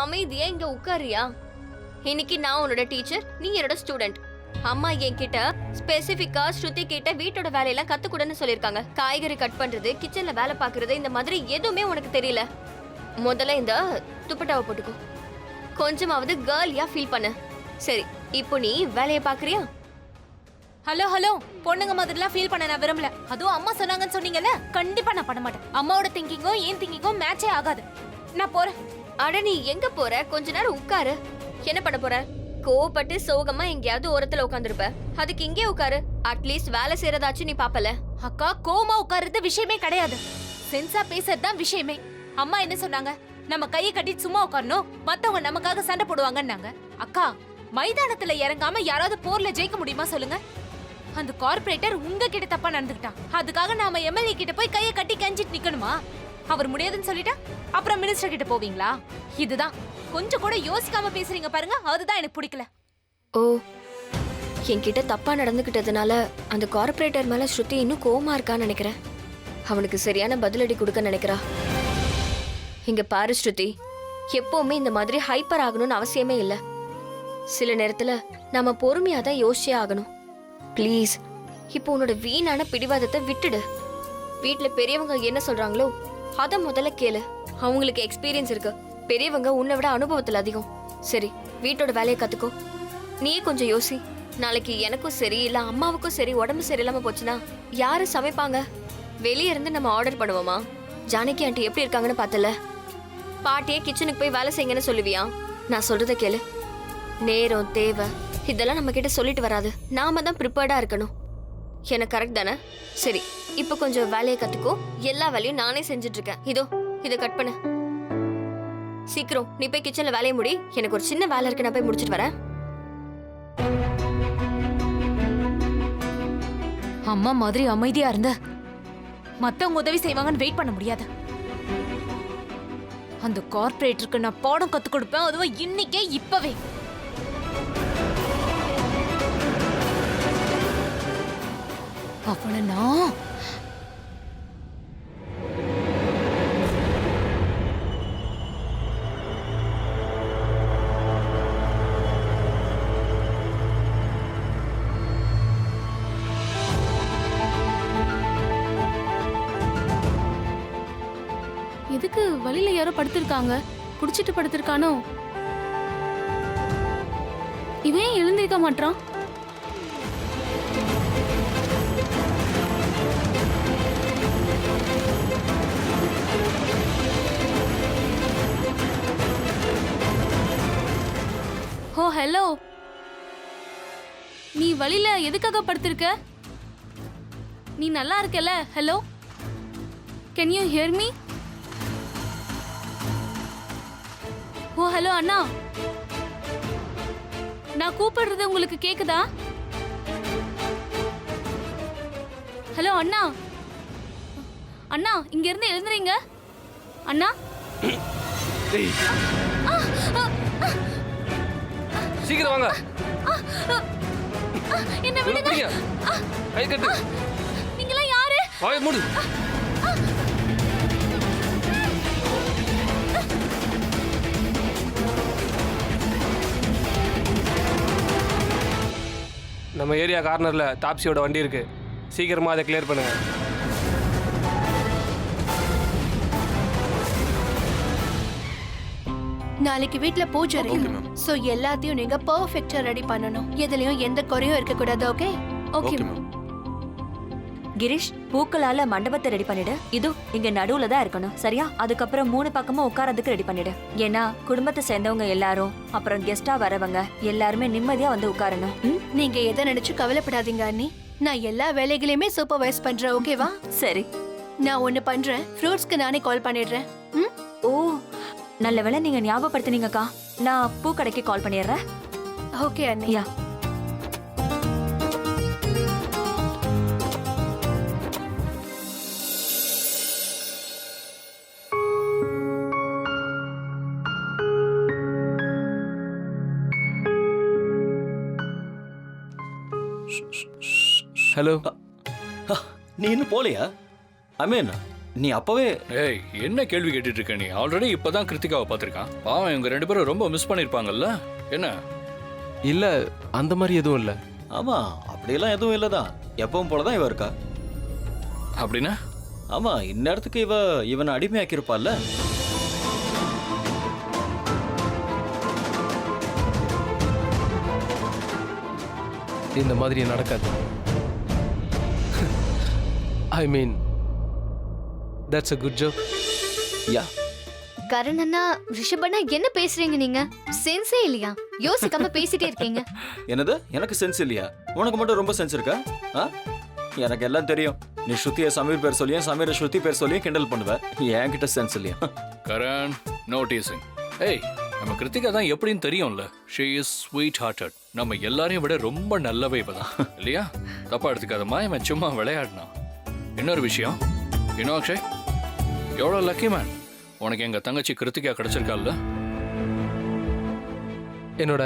அமைதியா இங்க உட்காரியா? இன்னைக்கு நான் உன்னோட டீச்சர், நீ என்னோட ஸ்டூடெண்ட். அம்மா என்கிட்ட ஸ்பெசிபிக்கா ஸ்ருதி கிட்ட வீட்டோட வேலையெல்லாம் கத்துக்கூடன்னு சொல்லிருக்காங்க. காய்கறி கட் பண்றது, கிச்சன்ல வேலை பாக்குறது, இந்த மாதிரி எதுவுமே உனக்கு தெரியல. முதல்ல இந்த துப்பட்டாவை போட்டுக்கோ. கொஞ்சமாவது கேர்லியா ஃபீல் பண்ணு. சரி, இப்போ நீ வேலையை பாக்குறியா? ஹலோ ஹலோ, பொண்ணுங்க மாதிரிலாம் ஃபீல் பண்ண நான் விரும்பல. அதுவும் அம்மா சொன்னாங்கன்னு சொன்னீங்கல்ல, கண்டிப்பா நான் பண்ண மாட்டேன். அம்மாவோட திங்கிங்கோ ஏன் திங்கிங்கோ மேட்சே ஆகாது. நான் போறேன். அட நீ எங்க போற? கொஞ்ச நேரம் உட்காரு. என்ன பண்ண போற? கோவப்பட்டு சோகமா எங்கேயாவது ஓரத்துல உட்காந்துருப்ப. அதுக்கு இங்கே உட்காரு. அட்லீஸ்ட் வேலை செய்யறதாச்சும் நீ பாப்பல. அக்கா, கோமா உட்கார்றது விஷயமே கிடையாது. சென்சா பேசுறதுதான் விஷயமே. அம்மா என்ன சொன்னாங்க? நம்ம கையை கட்டிட்டு சும்மா உட்காரணும், மத்தவங்க நமக்காக சண்டை போடுவாங்கன்னாங்க. அக்கா, மைதானத்துல இறங்காம யாராவது போர்ல ஜெயிக்க முடியுமா சொல்லுங்க? அந்த கார்பரேட்டர் உங்ககிட்ட தப்பா நடந்துக்கிட்டான். அதுக்காக நாம எம்எல்ஏ கிட்ட போய் கையை கட்டி கஞ்சிட்டு நிக்கணுமா? அவர் முடியாதுன்னு சொல்லிட்டா அப்புறம் மினிஸ்டர் கிட்ட போவீங்களா? இதுதான் கொஞ்சம் கூட யோசிக்காம பேசுறீங்க பாருங்க, அதுதான் எனக்கு பிடிக்கல. ஓ, என்கிட்ட தப்பா நடந்துகிட்டதுனால அந்த கார்பரேட்டர் மேல ஸ்ருதி இன்னும் கோவமா இருக்கான்னு நினைக்கிறேன். அவனுக்கு சரியான பதிலடி கொடுக்க நினைக்கிறா. இங்க பாரு ஸ்ருதி, எப்பவுமே இந்த மாதிரி ஹைப்பர் ஆகணும்னு அவசியமே இல்ல. சில நேரத்துல நாம பொறுமையா தான் யோசிச்சே ஆகணும். ப்ளீஸ், இப்போ உன்னோட வீணான பிடிவாதத்தை விட்டுடு. வீட்டுல பெரியவங்க என்ன சொல்றாங்களோ அத முதல்ல கேளு. அவங்களுக்கு எக்ஸ்பீரியன்ஸ் இருக்கு. பெரியவங்க உன்னை விட அனுபவத்துல அதிகம். சரி, வீட்டோட வேலையை கத்துக்கோ. நீயே கொஞ்சம் யோசி. நாளைக்கு எனக்கும் சரி இல்ல அம்மாவுக்கும் சரி உடம்பு சரியில்லாம போச்சுன்னா யாரு சமைப்பாங்க? வெளியே இருந்து நம்ம ஆர்டர் பண்ணுவோமா? ஜானகி ஆண்டி எப்படி இருக்காங்கன்னு பார்த்தல. பாட்டியே கிச்சனுக்கு போய் வேலை செய்யுங்கன்னு சொல்லுவியா? நான் சொல்றத கேளு. நேரம், தேவை இதெல்லாம் நம்ம கிட்ட சொல்லிட்டு வராது. நாம தான் ப்ரிப்பேர்டா இருக்கணும். எனக்கு கரெக்ட் தானே? சரி, இப்போ கொஞ்சம் வேலையை கத்துக்கோ. எல்லா வேலையும் நானே செஞ்சுட்டு இருக்கேன். இதோ இதை கட் பண்ணு. சீக்கிரம் நீ போய் கிச்சன்ல வேலையை முடி. எனக்கு ஒரு சின்ன வேலை இருக்கு, நான் போய் முடிச்சிட்டு வரேன். அம்மா மாதிரி அமைதியா இருந்த மத்தவங்க உதவி செய்வாங்கன்னு வெயிட் பண்ண முடியாது. அந்த கார்பரேட்டருக்கு நான் பாடம் கத்து கொடுப்பேன், அதுவும் இன்னைக்கே, இப்பவே. அவளை நான் எதுக்கு வழியில யாரோ படுத்திருக்காங்க? குடிச்சிட்டு படுத்திருக்கானோ? இவன் ஏன் எழுந்திருக்க மாட்டான்? ஓ ஹலோ, நீ வழியில எதுக்காக படுத்திருக்க? நீ நல்லா இருக்கல? Hello, can you hear me? Oh hello அண்ணா, நான் கூப்பிடுறது உங்களுக்கு கேக்குதா? ஹலோ அண்ணா, அண்ணா இங்க இருந்து எழுந்துறீங்க அண்ணா. சீக்கிரம் வாங்க. என்ன விடுங்க. கை கட்டு. நீங்களா யாரு? வாயை மூடு. நம்ம ஏரியா கார்னர்ல டாப்ஸியோட வண்டி இருக்கு. சீக்கிரமா அதை கிளியர் பண்ணுங்க. நாளைக்கு வீட்ல பூஜை இருக்கு. சோ எல்லாத்தையும் நீங்க பெர்ஃபெக்ட்டா ரெடி பண்ணனும். எதுலயும் எந்த குறையும் இருக்க கூடாது. ஓகே? ஓகே. கிரீஷ், பூக்களால மண்டபத்தை ரெடி பண்ணிடு. இது இங்க நடுவுல தான் இருக்கணும், சரியா? அதுக்கப்புறம் 3 பக்கமும் உட்காரதுக்கு ரெடி பண்ணிடு. ஏன்னா குடும்பத்தை சேர்ந்தவங்க எல்லாரும் அப்புறம் கெஸ்டா வரவங்க எல்லாருமே நிம்மதியா வந்து உட்காரணும். நீங்க எதை நினைச்சு கவலைப்படாதீங்க அண்ணி. நான் எல்லா வேலைகளையுமே சூப்பர்வைஸ் பண்றேன். ஓகேவா? சரி, நான் ஒண்ணு பண்றேன். ஃப்ரூட்ஸ்க்கு நானே கால் பண்ணிடுறேன். ஓ நல்ல வேளை நீங்க ஞாபகப்படுத்தினீங்கக்கா. நான் பூ கடைக்கு கால் பண்ணிடுறேன். ஓகே அண்ணி. யா. ஹலோ. நீ இன்னும் போலையா? அமேன், நீ அப்பவே ஏய் என்ன கேள்வி கேட்டுட்டு இருக்க நீ? ஆல்ரெடி இப்பதான் கிருத்திகாவை பார்த்திருக்கான். பாவம் இவங்க 2 பேரும் ரொம்ப மிஸ் பண்ணிருப்பாங்கல்ல. என்ன? இல்லை அந்த மாதிரி எதுவும் இல்லை. ஆமா அப்படியெல்லாம் எதுவும் இல்லதான், எப்பவும் போலதான் இவ இருக்கா. அப்படின்னா ஆமா இந்நேரத்துக்கு இவனை அடிமையாக்கியிருப்பாள்ல. இந்த மாதிரி நடக்காது. I mean that's a good joke. Yeah Karan அண்ணா, ரிஷபண்ணா என்ன பேசுறீங்க நீங்க? சென்ஸே இல்லையா? யோசிக்காம பேசிட்டே இருக்கீங்க. என்னது எனக்கு சென்ஸ் இல்லையா? உனக்கு மட்டும் ரொம்ப சென்ஸ் இருக்கா? ஆ எனக்கு எல்லாம் தெரியும். நீ ஸ்ருதியை சமீர் பேர் சொல்லியும் சமீரை ஸ்ருதி பேர் சொல்லியும் கிண்டல் பண்ணுவ. என்கிட்ட சென்ஸ் இல்லையா? Karan no teasing. ஏய் நம்ம கிருத்திகா தான் எப்படின்னு தெரியும்ல. She is sweet hearted. நம்ம எல்லாரையும் விட ரொம்ப நல்லவே இப்பதான் இல்லையா? தப்பா எடுத்துக்காதம்மா, இவன் சும்மா விளையாடினா. இன்னொரு விஷயம், இன்னும் அக்ஷய் எவ்வளோ லக்கி மேன், உனக்கு எங்க தங்கச்சி கிருத்திகா கிடைச்சிருக்காள்ல. என்னோட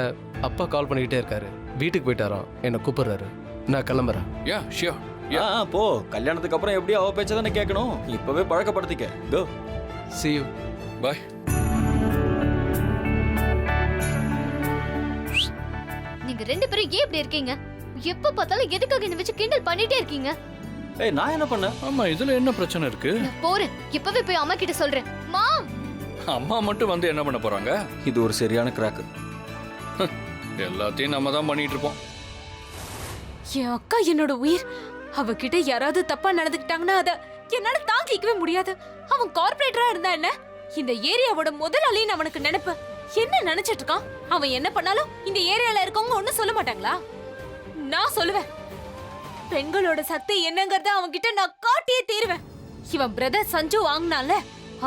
அப்பா கால் பண்ணிக்கிட்டே இருக்காரு. வீட்டுக்கு போயிட்டாராம், என்னை கூப்பிடுறாரு. நான் கிளம்புறேன். Yeah sure. போ, கல்யாணத்துக்கு அப்புறம் எப்படியும் அவ பேச்ச தானே கேட்கணும். இப்பவே பழக்கப்படுத்திக்க. கோ. See you. பாய். நீங்க 2 பேரும் ஏன் இப்படி இருக்கீங்க? எப்ப பார்த்தாலும் எதுக்காக என்ன வச்சு கிண்டல் பண்ணிட்டே இருக்கீங்க? ஏய் நான் என்ன பண்ணேன்? ஆமா இதுல என்ன பிரச்சனை இருக்கு? நான் போறேன். இப்பவே போய் அம்மா கிட்ட சொல்றேன். மாம், அம்மா மட்டும் வந்து என்ன பண்ண போறாங்க? இது ஒரு சரியான கிராக்கு. எல்லாத்தையும் நம்ம தான் பண்ணிட்டு இருப்போம். என் அக்கா என்னோட உயிர். அவகிட்ட யாராவது தப்பா நடந்துக்கிட்டாங்கன்னா அத என்னால தாங்கிக்கவே முடியாது. அவன் கார்ப்பரேட்டரா இருந்தா என்ன, இந்த ஏரியாவோட முதலாளின்னு அவனுக்கு நினைப்பு. என்ன நினைச்சிட்டு இருக்கான்? அவன் என்ன பண்ணாலும் இந்த ஏரியால இருக்கவங்க ஒண்ணும் சொல்ல மாட்டாங்களா? நான் சொல்லுவேன். பெண்களோட சக்தி என்னங்கறத அவன்கிட்ட நான் காட்டியே தீருவேன். இவன் பிரதர் சஞ்சு வாங்கினால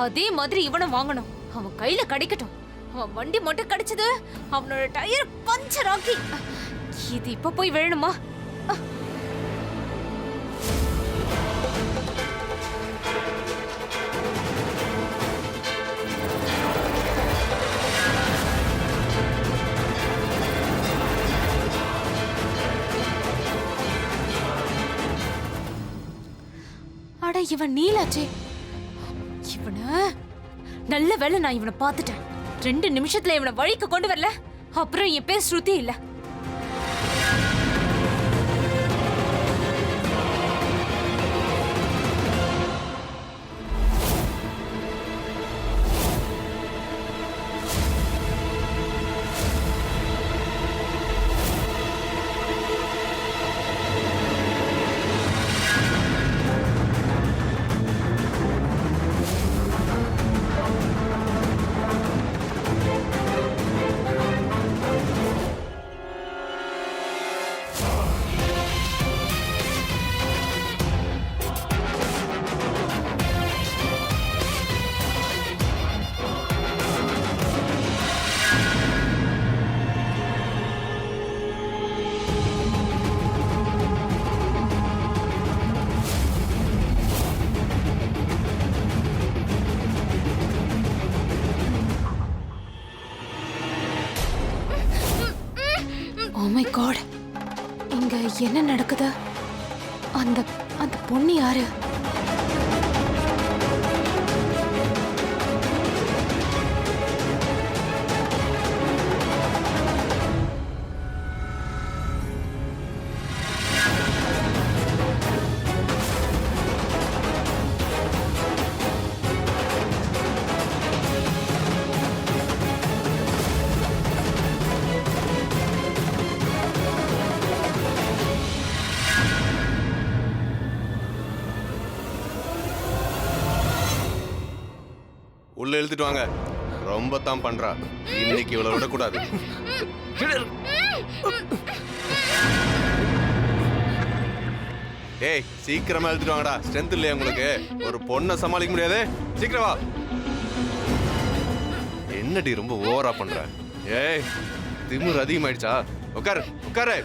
அதே மாதிரி இவனும் வாங்கணும். அவன் கையில கிடைக்கட்டும். அவன் வண்டி மட்டும் கிடைச்சது அவனோட டயர் பஞ்சர் ஆக்கி. இது இப்ப போய் விழணுமா? அட இவன் நீலாச்சே. இவன நல்ல வேளை நான் இவனை பார்த்துட்டேன். 2 நிமிஷத்துல இவனை வழிக்கு கொண்டு வரல, அப்புறம் என் பேர் ஸ்ருதி இல்ல. Oh my God. இங்க என்ன நடக்குது? அந்த பொண்ணு யாரு? உள்ள இழுத்துட்டு வாங்க. ரொம்ப தான் பண்றா. இன்னைக்கு இவளை விடக்கூடாது. ஏய் சீக்கிரமா இழுத்துட்டு வாங்கடா. ஸ்ட்ரென்த் இல்லையா உங்களுக்கு? ஒரு பொண்ணை சமாளிக்க முடியாது. சீக்கிரம் வா. என்னடி ரொம்ப ஓவரா பண்ற? ஏய் திமிர் அதிகமாயிடுச்சா? உட்காரு உட்காரு.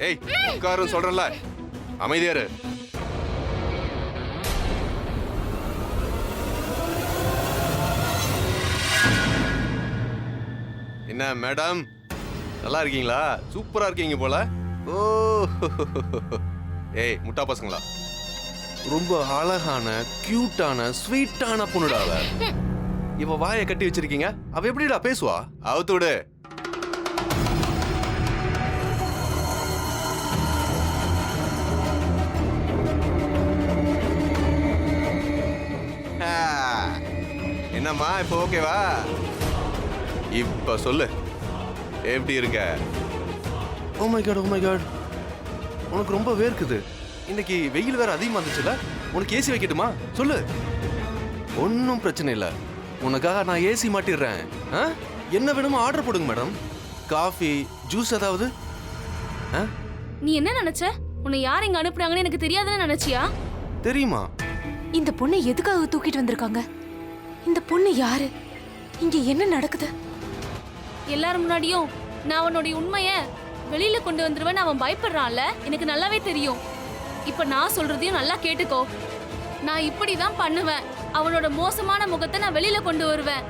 ஏய் உட்காருன்னு சொல்றேன்ல, அமைதியாரு. என்ன மேடம் நல்லா இருக்கீங்களா? சூப்பரா இருக்கீங்க போல. ஓ ஏய் முட்டா பசங்களா, ரொம்ப அழகான கியூட்டான ஸ்வீட்டான பொண்ணுடா அவ. இவ வாயை கட்டி வச்சிருக்கீங்க, அவ எப்படிடா பேசுவா? அவுத்து விடு. என்னம்மா இப்போ ஓகேவா? இப்ப சொல்லு, எப்படி இருக்க? Oh my God, oh my God, உனக்கு ரொம்ப வேர்க்குது. இன்னைக்கு வெயில் வேற அதிகமா இருந்துச்சுல, உனக்கு ஏசி வைக்கட்டுமா? சொல்லு. ஒன்றும் பிரச்சனை இல்லை, உனக்காக நான் ஏசி மாட்டிடுறேன். என்ன வேணுமோ ஆர்டர் போடுங்க மேடம். காஃபி, ஜூஸ் ஏதாவது. நீ என்ன நினைச்ச? உன்னை யார் இங்க அனுப்புறாங்கன்னு எனக்கு தெரியாதுன்னு நினைச்சியா? தெரியுமா? இந்த பொண்ணை எதுக்காக தூக்கிட்டு வந்திருக்காங்க? இந்த பொண்ணு யாரு? இங்க என்ன நடக்குது? எல்லாரும் முன்னாடியும் நான் அவனுடைய உண்மைய வெளியில கொண்டு வந்துருவேன்னு அவன் பயப்படுறான்ல, எனக்கு நல்லாவே தெரியும். இப்ப நான் சொல்றதையும் நல்லா கேட்டுக்கோ. நான் இப்படிதான் பண்ணுவேன். அவனோட மோசமான முகத்தை நான் வெளியில கொண்டு வருவேன்.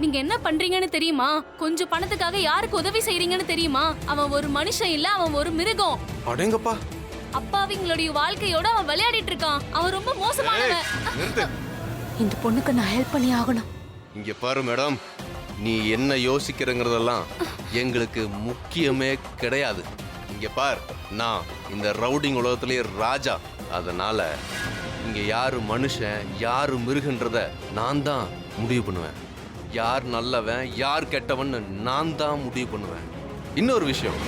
நீங்க என்ன பண்றீங்கன்னு தெரியுமா? கொஞ்சம் பணத்துக்காக யாருக்கு உதவி செய்றீங்கன்னு தெரியுமா? அவன் ஒரு மனுஷன் இல்ல, அவன் ஒரு மிருகம். அடேங்கப்பா, அப்பாவிங்களுடைய வாழ்க்கையோட அவன் விளையாடிட்டு இருக்கான். அவன் ரொம்ப மோசமானவன். இந்த பொண்ணுக்கு நான் ஹெல்ப் பண்ணி ஆகணும். இங்க பாரு மேடம், நீ என்ன யோசிக்கிறங்கிறதெல்லாம் எங்களுக்கு முக்கியமே கிடையாது. இங்க பார், நான் இந்த ரவுடிங் உலகத்திலேயே ராஜா. அதனால இங்க யாரு மனுஷன் யாரு மிருகன்றத நான் தான் முடிவு பண்ணுவேன். யார் நல்லவன் யார் கெட்டவன் நான் தான் முடிவு பண்ணுவேன். இன்னொரு விஷயம்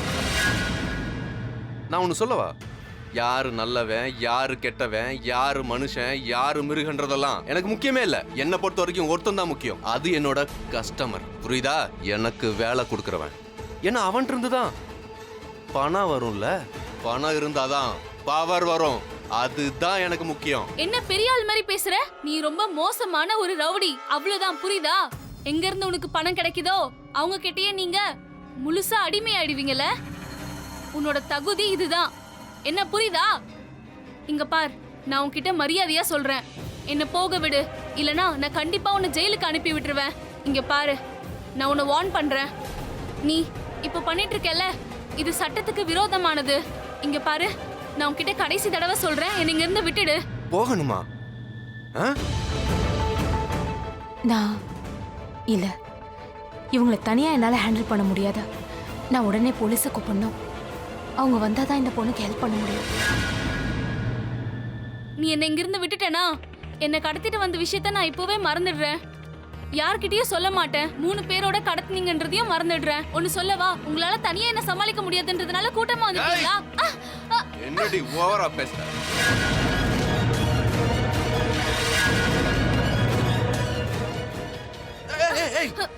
நான் ஒன்னு சொல்லவா? யாரு நல்லவன் யாரு கெட்டவன் யாரு மனுஷன் யாரு மிருகன்றதெல்லாம் எனக்கு முக்கியமே இல்ல. என்னை பொறுத்த வரைக்கும் ஒருத்தன் தான் முக்கியம். அது என்னோட கஸ்டமர். புரியுதா? எனக்கு வேலை கொடுக்கறவன். ஏன்னா அவன் இருந்துதான் பணம் வரும்ல, பணம் இருந்தாதான் பவர் வரும். அதுதான் எனக்கு முக்கியம். என்ன பெரிய ஆள் மாதிரி பேசுற? நீ ரொம்ப மோசமான ஒரு ரவுடி, அவ்வளவுதான். புரியுதா? எங்க இருந்து உனக்கு பணம் கிடைக்குதோ அவங்க கிட்டயே நீங்க முழுசா அடிமை ஆயிடுவீங்கல. உன்னோட தகுதி இதுதான். என்ன புரியுதா? இங்க பார், நான் உன்கிட்ட மரியாதையா சொல்றேன், என்ன போக விடு. இல்லனா நான் கண்டிப்பா உன்னை ஜெயிலுக்கு அனுப்பி விட்டுருவேன். இங்க பாரு, நான் உன்னை வார்ன் பண்றேன். நீ இப்ப பண்ணிட்டு இருக்கல, இது சட்டத்துக்கு விரோதமானது. இங்க பாரு, நான் உன்கிட்ட கடைசி தடவை சொல்றேன், என்னை இங்க இருந்து விட்டுடு. போகணுமா? நான் இல்ல, இவங்களை தனியா என்னால ஹேண்டில் பண்ண முடியாது. நான் உடனே போலீஸை கூப்பிடணும். அவங்க வந்தாதான் இந்த பொண்ணுக்கு ஹெல்ப் பண்ண முடியும். நீ என்னை இங்கிருந்து விட்டுட்டேனா, என்னை கடத்திட்டு வந்த விஷயத்த நான் இப்பவே மறந்துடுறேன். யார்கிட்டயும் சொல்ல மாட்டேன். 3 பேரோட கடத்தினீங்கன்றதையும் மறந்துடுறேன். ஒன்னு சொல்லவா? உங்களால தனியா என்ன சமாளிக்க முடியாதுன்றதுனால கூட்டமா வந்துட்டீங்களா? என்னடி ஓவரா பேசுற?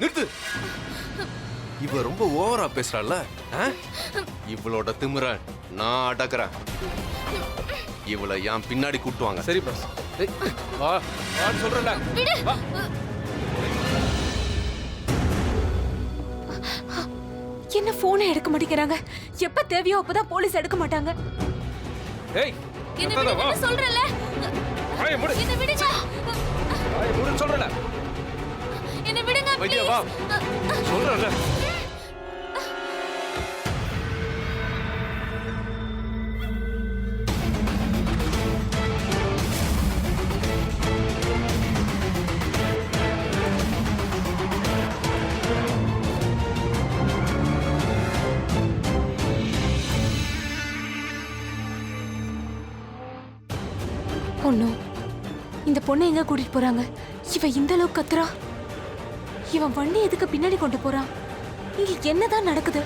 நிறுத்து. இவ ரொம்ப ஓவரா பேசுறாள். இவளோட திமிர நான் அடக்குறேன். இவளை என் பின்னாடி கூட்டுவாங்க. சரி பாஸ். வா வான்னு சொல்றல. வா. என்ன போனே எடுக்க மாட்டேங்கிறாங்க? எப்ப தேவையோ அப்பதான் போலீஸ் எடுக்க மாட்டாங்க. ஏய், என்ன விடுங்க சொல்றல. வாயை மூடு. என்ன விடுங்க. வாயை மூடுன்னு சொல்றல. என்ன விடுங்க. வைத்தியா வா. சொல்றல. பொண்ணும் இந்த பொண்ணை எங்க கூட்டிட்டு போறாங்க? இவ இந்த அளவுக்கு கத்துறா. இவன் வண்டி எதுக்கு பின்னாடி கொண்டு போறான்? இங்க என்னதான் நடக்குது?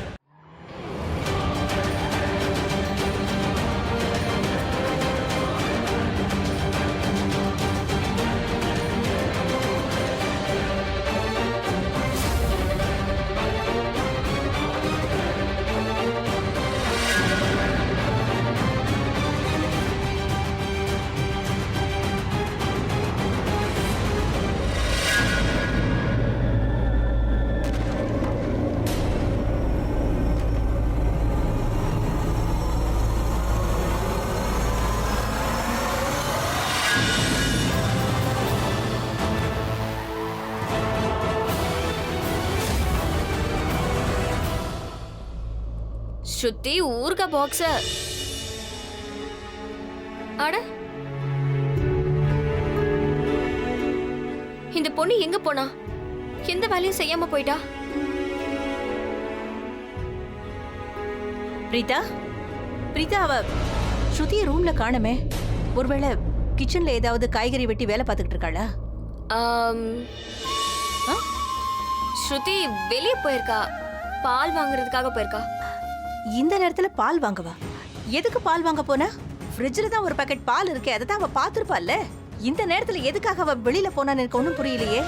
ஸ்ருதி ஊர்கா பாக்ஸ. அட பொண்ணு எங்க போனா? எந்த வேலையும் செய்யாம போயிட்டா? பிரீதா பிரீதா, அவ ஸ்ருதிய ரூம்ல காணுமே. ஒருவேளை கிச்சன்ல ஏதாவது காய்கறி வெட்டி வேலை பார்த்துக்கிட்டு இருக்காளா? ஆம், ஸ்ருதி வெளியே போயிருக்கா. பால் வாங்குறதுக்காக போயிருக்கா. இந்த நேரத்துல பால் வாங்கவா? எதுக்கு பால் வாங்க போனா? ஃப்ரிட்ஜ்ல தான் ஒரு பாக்கெட் பால் இருக்கு, அதை தான் அவ பாத்துருப்பாள்ல. இந்த நேரத்துல எதுக்காக அவ வெளியில போனான்னு எனக்கு ஒன்றும் புரியலையே.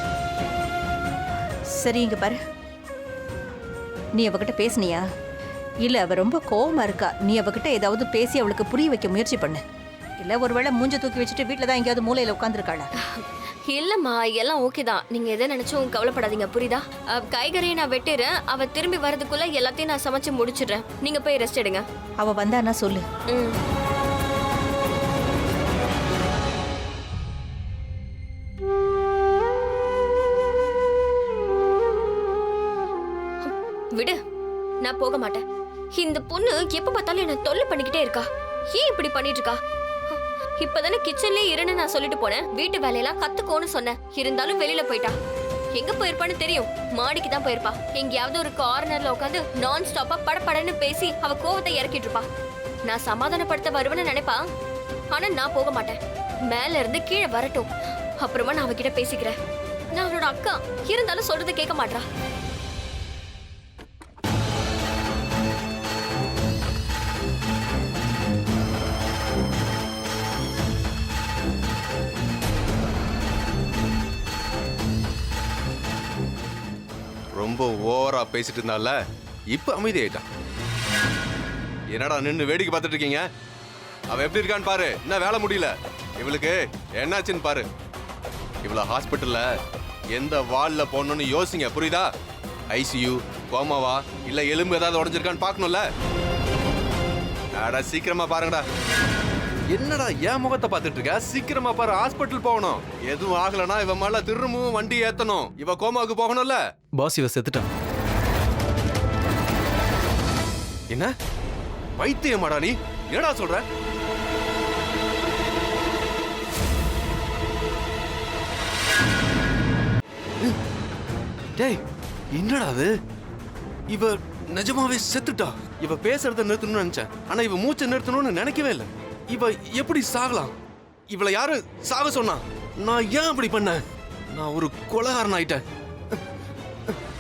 சரி, இங்க பாரு, நீ அவகிட்ட பேசுனியா? இல்ல, அவ ரொம்ப கோவமா இருக்கா. நீ அவகிட்ட ஏதாவது பேசி அவளுக்கு புரிய வைக்க முயற்சி பண்ணு. இல்ல ஒருவேளை மூஞ்ச தூக்கி வச்சுட்டு வீட்டுல தான் எங்கேயாவது மூலையில உட்காந்துருக்காளா? இல்லம்மா, எல்லாம் ஓகே தான். நீங்க எதை நினைச்சும் கவலைப்படாதீங்க, புரியுதா? காய்கறியை நான் வெட்டிடுறேன். அவ திரும்பி வரதுக்குள்ள எல்லாத்தையும் நான் சமைச்சு முடிச்சிடுறேன். நீங்க போய் ரெஸ்ட் எடுங்க. அவ வந்தான்னா சொல்லு. ம். விடு, நான் போக மாட்டேன். இந்த பொண்ணு எப்ப பார்த்தாலும் என்ன தொல்லை பண்ணிக்கிட்டே இருக்கா. ஏன் இப்படி பண்ணிட்டு இருக்கா? இப்பதானே கிச்சன்லயே இருன்னு நான் சொல்லிட்டு போனேன். வீட்டு வேலையெல்லாம் கத்துக்கோன்னு சொன்னேன். இருந்தாலும் வெளியில போயிட்டா. எங்க போயிருப்பான்னு தெரியும். மாடிக்கு தான் போயிருப்பா. எங்கேயாவது ஒரு கார்னர்ல உட்காந்து நான் ஸ்டாப்பா படபடன்னு பேசி அவ கோவத்தை இறக்கிட்டு இருப்பா. நான் சமாதானப்படுத்த வருவேன்னு நினைப்பா. ஆனா நான் போக மாட்டேன். மேல இருந்து கீழே வரட்டும், அப்புறமா நான் அவகிட்ட பேசிக்கிறேன். நான் அவளோட அக்கா, இருந்தாலும் சொல்றது கேட்க மாட்டா. ரொம்ப ஓவரா பேசிட்டு இருந்தால, இப்ப அமைதி ஆயிட்டான். என்னடா நின்னு வேடிக்கை பார்த்துட்டு இருக்கீங்க? அவ எப்படி இருக்கான்னு பாரு. என்ன வேலை முடியல இவளுக்கு? என்னாச்சுன்னு பாரு. இவள ஹாஸ்பிட்டல்ல எந்த வார்டுல போடணும்னு யோசிங்க, புரியுதா? ஐசியூ, கோமாவா, இல்ல எலும்பு ஏதாவது உடைஞ்சிருக்கான்னு பார்க்கணும்ல. அடா சீக்கிரமா பாருங்கடா. என்னடா என் முகத்தை பார்த்துட்டு இருக்க? சீக்கிரமா பாரு, ஹாஸ்பிட்டல் போகணும். எதுவும் ஆகலனா இவ மேல திரும்பவும் வண்டி ஏத்தணும். இவ கோமாவுக்கு போகணும்ல. பாஸ், இவ செத்துட்டான். என்ன வைத்தியமாடா நீ? என்னடா சொல்ற? டேய், என்னடா அது? இவ நிஜமாவே செத்துட்டா. இவ பேசுறத நிறுத்தணும்னு நினைச்சேன், ஆனா இவ மூச்சை நிறுத்தணும்னு நினைக்கவே இல்லை. இவ எப்படி சாகலாம்? இவளை யாரு சாக சொன்னா? நான் ஏன் அப்படி பண்ணேன்? நான் ஒரு கொலைகாரன் ஆயிட்டேன்.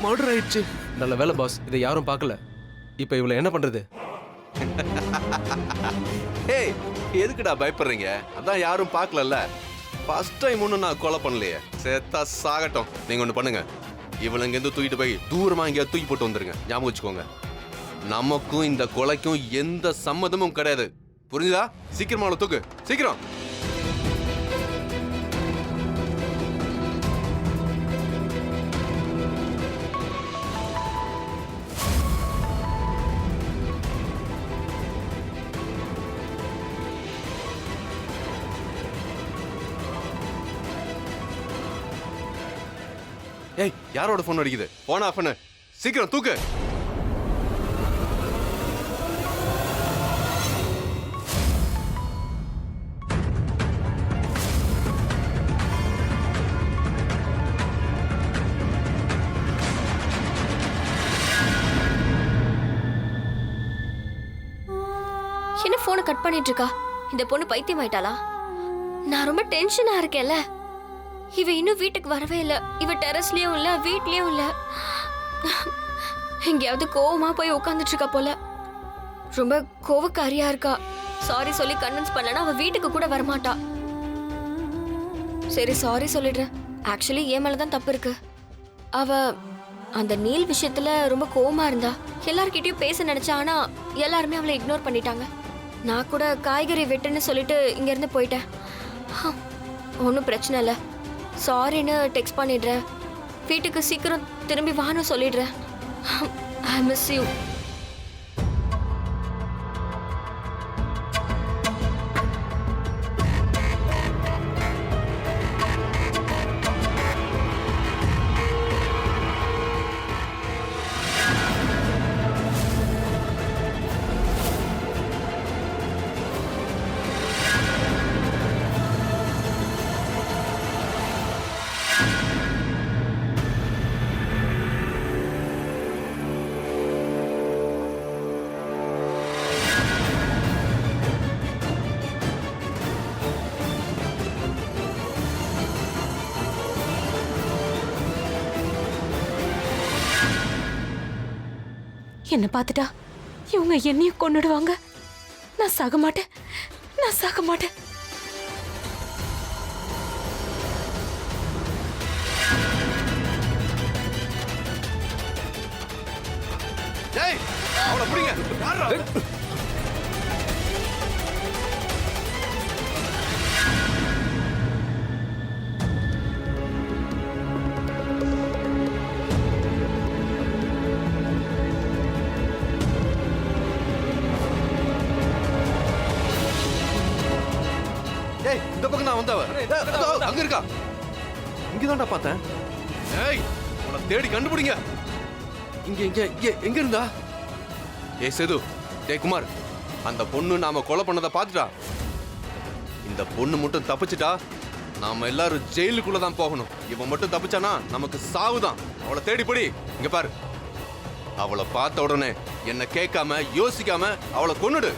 மர்டர் ஆயிடுச்சு. நல்ல வேலை பாஸ், இதை யாரும் பார்க்கல. இப்போ இவளை என்ன பண்றது? ஏய், எதுக்குடா பயப்படுறீங்க? அதான் யாரும் பார்க்கலல்ல. ஃபர்ஸ்ட் டைம் ஒன்றும் நான் கொலை பண்ணலையே. செத்தா சாகட்டும். நீங்க ஒன்று பண்ணுங்க, இவளை இங்கேருந்து தூக்கிட்டு போய் தூரமா எங்கேயாவது தூக்கி போட்டு வந்துருங்க. ஞாபகம் வச்சுக்கோங்க, நமக்கும் இந்த கொலைக்கும் எந்த சம்மதமும் கிடையாது. புரிஞ்சுதா? சீக்கிரமா அவளை தூக்கு, சீக்கிரம். ஏய், யாரோட போன் அடிக்குது? போன் ஆஃப் பண்ணு, சீக்கிரம் தூக்கு. என்ன போனை கட் பண்ணிட்டு இருக்கா? இந்த பொண்ணு பைத்தியம் ஆயிட்டாளா? நான் ரொம்ப டென்ஷனா இருக்கேன்ல. இவ இன்னும் வீட்டுக்கு வரவே இல்ல. இவ டெரஸ்லயும் இல்ல, வீட்லயும் இல்ல. எங்கேயாவது கோவமா போய் உட்காந்துட்டு இருக்கா போல. ரொம்ப கோவக்காரியா இருக்கா. சாரி சொல்லி கன்வின்ஸ் பண்ணலனா அவ வீட்டுக்கு கூட வரமாட்டா. சரி, சாரி சொல்லிடுறேன். ஆக்சுவலி என் மேலதான் தப்பு இருக்கு. அவ அந்த நீல் விஷயத்துல ரொம்ப கோவமா இருந்தா. எல்லார்கிட்டயும் பேச நினைச்சா, ஆனா எல்லாருமே அவளை இக்னோர் பண்ணிட்டாங்க. நான் கூட காய்கறி வெட்டுன்னு சொல்லிட்டு இங்க இருந்து போயிட்டேன். ஒன்றும் பிரச்சனை இல்லை. சாரின்னு டெக்ஸ்ட் பண்ணிடுறேன். வீட்டுக்கு சீக்கிரம் திரும்பி வான்னு சொல்லிடுறேன். I miss you. என்ன பார்த்துட்டா இவங்க என்னையும் கொன்னுடுவாங்க. நான் சாக மாட்டேன், நான் சாக மாட்டேன். டேய் அவளை பிடிங்க. யாரா? ஏய் இந்த பக்கம் நான் வந்தவ. அங்க இருக்கா? இங்கதான்டா பார்த்தேன். ஏய் உன்னை தேடி கண்டுபிடிங்க. இங்க இங்க இங்க எங்க இருந்தா? ஏய் சேது, டேய் குமார், அந்த பொண்ணு நாம கொலை பண்ணதை பார்த்துட்டா. இந்த பொண்ணு மட்டும் தப்பிச்சிட்டா நாம எல்லாரும் ஜெயிலுக்குள்ள தான் போகணும். இவன் மட்டும் தப்பிச்சானா நமக்கு சாவுதான். அவளை தேடி போடி. இங்க பாரு, அவளை பார்த்த உடனே என்ன கேட்காம யோசிக்காம அவளை கொன்னுடு.